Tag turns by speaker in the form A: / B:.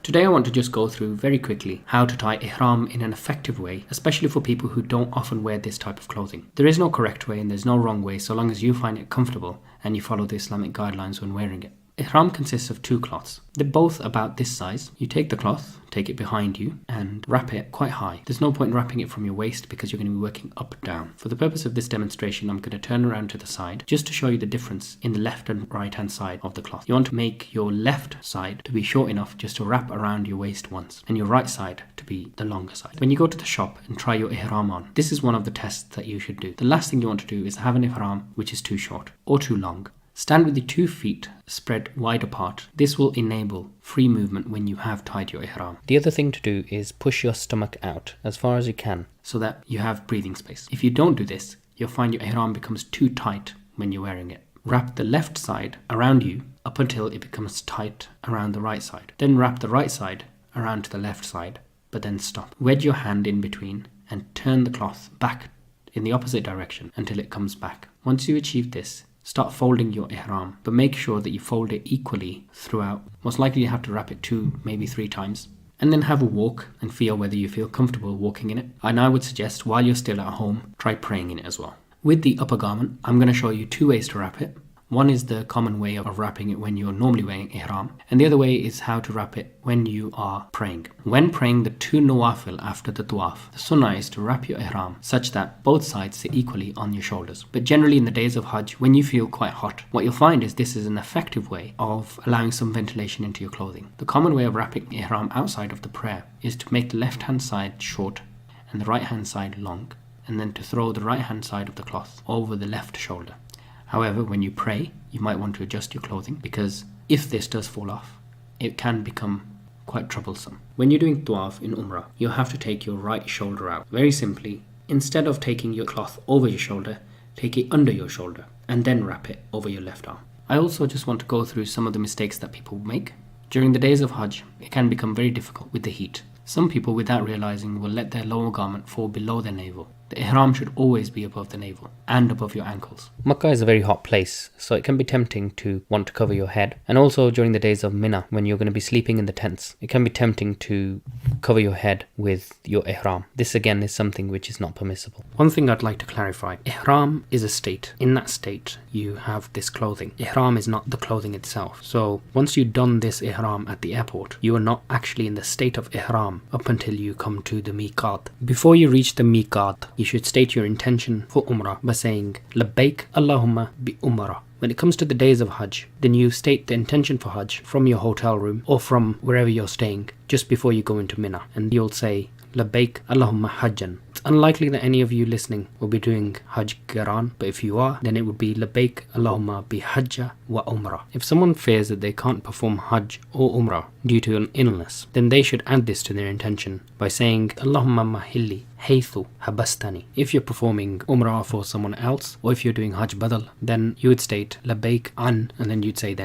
A: Today I want to just go through very quickly how to tie ihram in an effective way, especially for people who don't often wear this type of clothing. There is no correct way and there's no wrong way so long as you find it comfortable and you follow the Islamic guidelines when wearing it. Ihram consists of two cloths. They're both about this size. You take the cloth, take it behind you and wrap it quite high. There's no point in wrapping it from your waist because you're going to be working up and down. For the purpose of this demonstration, I'm going to turn around to the side just to show you the difference in the left and right hand side of the cloth. You want to make your left side to be short enough just to wrap around your waist once and your right side to be the longer side. When you go to the shop and try your ihram on, this is one of the tests that you should do. The last thing you want to do is have an ihram which is too short or too long. Stand with your 2 feet spread wide apart. This will enable free movement when you have tied your ihram. The other thing to do is push your stomach out as far as you can so that you have breathing space. If you don't do this, you'll find your ihram becomes too tight when you're wearing it. Wrap the left side around you up until it becomes tight around the right side. Then wrap the right side around to the left side, but then stop. Wedge your hand in between and turn the cloth back in the opposite direction until it comes back. Once you achieve this, start folding your ihram, but make sure that you fold it equally throughout. Most likely you have to wrap it 2, maybe 3 times. And then have a walk and feel whether you feel comfortable walking in it. And I would suggest while you're still at home, try praying in it as well. With the upper garment, I'm going to show you 2 ways to wrap it. One is the common way of wrapping it when you're normally wearing ihram, and the other way is how to wrap it when you are praying. When praying the 2 nawafil after the tawaf, the sunnah is to wrap your ihram such that both sides sit equally on your shoulders. But generally in the days of Hajj, when you feel quite hot, what you'll find is this is an effective way of allowing some ventilation into your clothing. The common way of wrapping ihram outside of the prayer is to make the left hand side short and the right hand side long, and then to throw the right hand side of the cloth over the left shoulder. However, when you pray, you might want to adjust your clothing because if this does fall off, it can become quite troublesome. When you're doing tawaf in Umrah, you'll have to take your right shoulder out. Very simply, instead of taking your cloth over your shoulder, take it under your shoulder and then wrap it over your left arm. I also just want to go through some of the mistakes that people make. During the days of Hajj, it can become very difficult with the heat. Some people, without realizing, will let their lower garment fall below their navel. The ihram should always be above the navel and above your ankles. Makkah is a very hot place, so it can be tempting to want to cover your head. And also during the days of Mina, when you're going to be sleeping in the tents, it can be tempting to cover your head with your ihram. This again is something which is not permissible. One thing I'd like to clarify, ihram is a state. In that state, you have this clothing. Ihram is not the clothing itself. So once you don this ihram at the airport, you are not actually in the state of ihram up until you come to the miqat. Before you reach the miqat, you should state your intention for Umrah by saying Labbaik Allahumma bi Umrah. When it comes to the days of Hajj, then you state the intention for Hajj from your hotel room or from wherever you're staying just before you go into Mina, and you'll say Labbaik Allahumma Hajjan. It's unlikely that any of you listening will be doing Hajj Qiran, but if you are, then it would be Labbaik Allahumma bi Hajja wa Umrah. If someone fears that they can't perform Hajj or Umrah due to an illness, then they should add this to their intention by saying Allahumma mahilli haythu habastani. If you're performing Umrah for someone else, or if you're doing Hajj Badal, then you would state Labbaik an, and then you'd say then